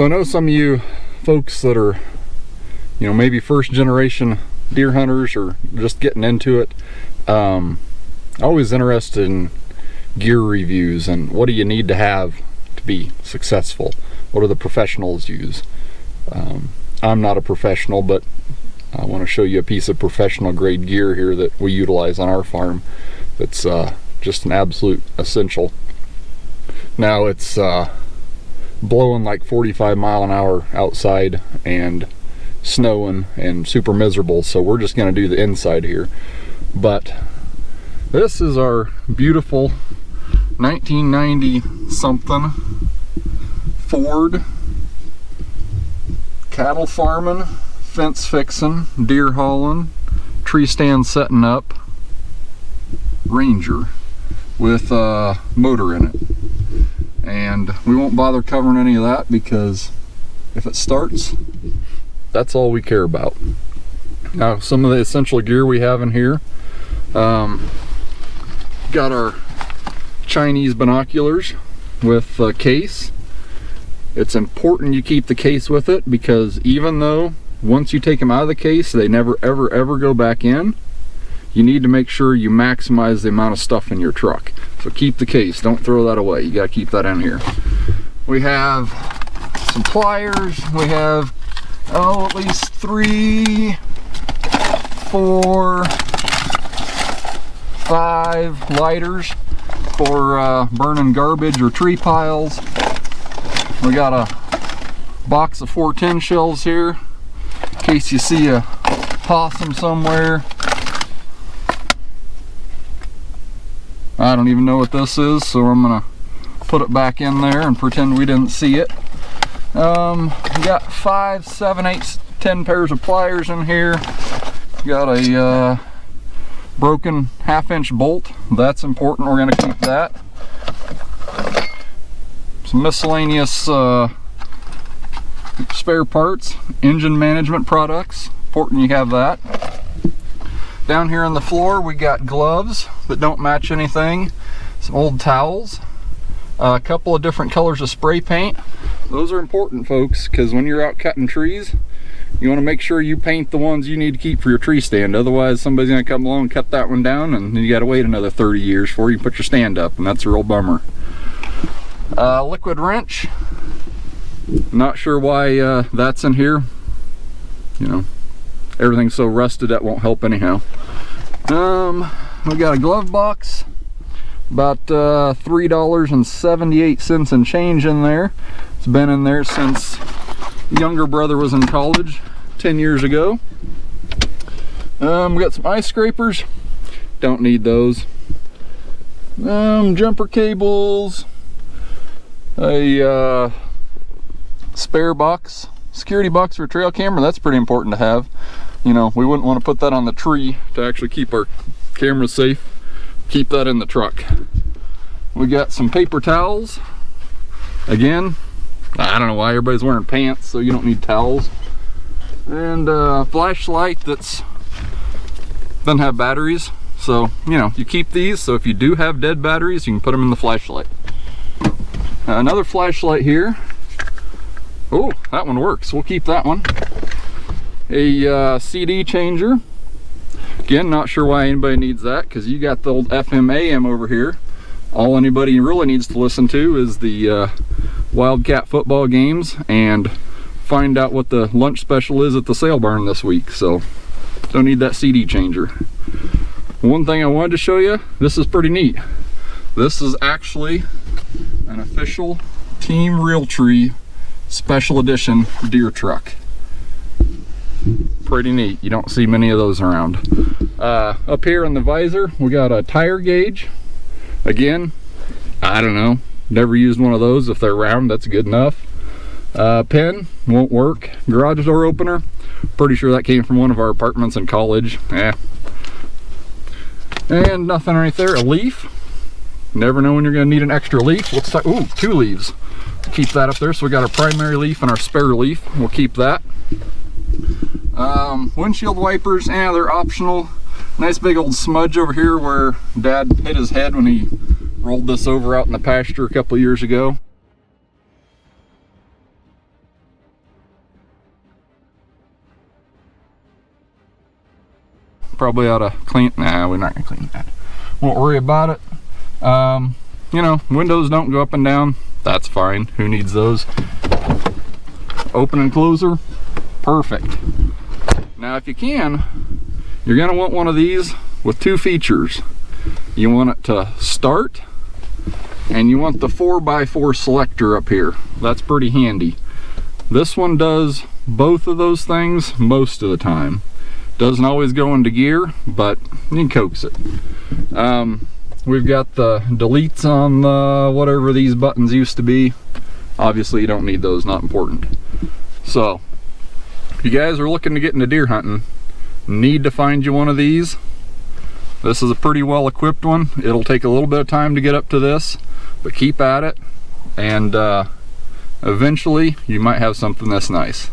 So I know some of you folks that are, you know, maybe first generation deer hunters or just getting into it, always interested in gear reviews and what do you need to have to be successful. What do the professionals use? I'm not a professional, but I want to show you a piece of professional grade gear here that we utilize on our farm that's just an absolute essential. Now it's blowing like 45 mile an hour outside and snowing and super miserable, so we're just going to do the inside here. But this is our beautiful 1990 something Ford cattle farming, fence fixing, deer hauling, tree stand setting up Ranger with a motor in it. And we won't bother covering any of that because if it starts, that's all we care about. Now, some of the essential gear we have in here, got our Chinese binoculars with a case. It's important you keep the case with it because even though once you take them out of the case they never ever go back in, you need to make sure you maximize the amount of stuff in your truck. So keep the case, don't throw that away. You got to keep that in here. We have some pliers. We have at least 3, 4, 5 lighters for burning garbage or tree piles. We got a box of 410 shells here in case you see a possum somewhere. I don't even know what this is, so I'm gonna put it back in there and pretend we didn't see it. We got 5, 7, 8, 10 pairs of pliers in here. Got a broken 1/2-inch bolt. That's important, we're gonna keep that. Some miscellaneous spare parts, engine management products, important you have that. Down here on the floor we got gloves that don't match anything, some old towels, a couple of different colors of spray paint. Those are important, folks, because when you're out cutting trees you want to make sure you paint the ones you need to keep for your tree stand. Otherwise somebody's going to come along and cut that one down and then you got to wait another 30 years before you put your stand up, and that's a real bummer. Liquid wrench, not sure why that's in here. You know, everything's so rusted that won't help anyhow. We got a glove box, about $3.78 and change in there. It's been in there since younger brother was in college 10 years ago. We got some ice scrapers, don't need those. Jumper cables, a spare box, security box for a trail camera. That's pretty important to have. You know, we wouldn't want to put that on the tree to actually keep our camera safe. Keep that in the truck. We got some paper towels. Again, I don't know why everybody's wearing pants, so you don't need towels. And a flashlight that's doesn't have batteries. So, you know, you keep these, so if you do have dead batteries, you can put them in the flashlight. Another flashlight here. Oh, that one works. We'll keep that one. A CD changer. Again, not sure why anybody needs that, because you got the old FM AM over here. All anybody really needs to listen to is the Wildcat football games and find out what the lunch special is at the sale barn this week. So don't need that CD changer. One thing I wanted to show you, this is pretty neat. This is actually an official Team Realtree special edition deer truck. Pretty neat. You don't see many of those around. Up here on the visor we got a tire gauge. Again, I don't know, never used one of those. If they're round, that's good enough. Pen won't work. Garage door opener, pretty sure that came from one of our apartments in college. And nothing right there. A leaf, never know when you're going to need an extra leaf. Let's start. Ooh, 2 leaves. Keep that up there. So we got our primary leaf and our spare leaf. We'll keep that. Windshield wipers, they're optional. Nice big old smudge over here where Dad hit his head when he rolled this over out in the pasture a couple years ago. probably ought to clean. Nah, we're not gonna clean that. Won't worry about it. You know, windows don't go up and down. That's fine. Who needs those? Open and closer. Perfect. Now, if you can, you're gonna want one of these with two features. You want it to start, and you want the 4x4 selector up here. That's pretty handy. This one does both of those things most of the time. Doesn't always go into gear, but you can coax it. We've got the deletes on the whatever these buttons used to be. Obviously you don't need those, not important. So if you guys are looking to get into deer hunting, need to find you one of these. This is a pretty well equipped one. It'll take a little bit of time to get up to this, but keep at it, and eventually you might have something that's nice.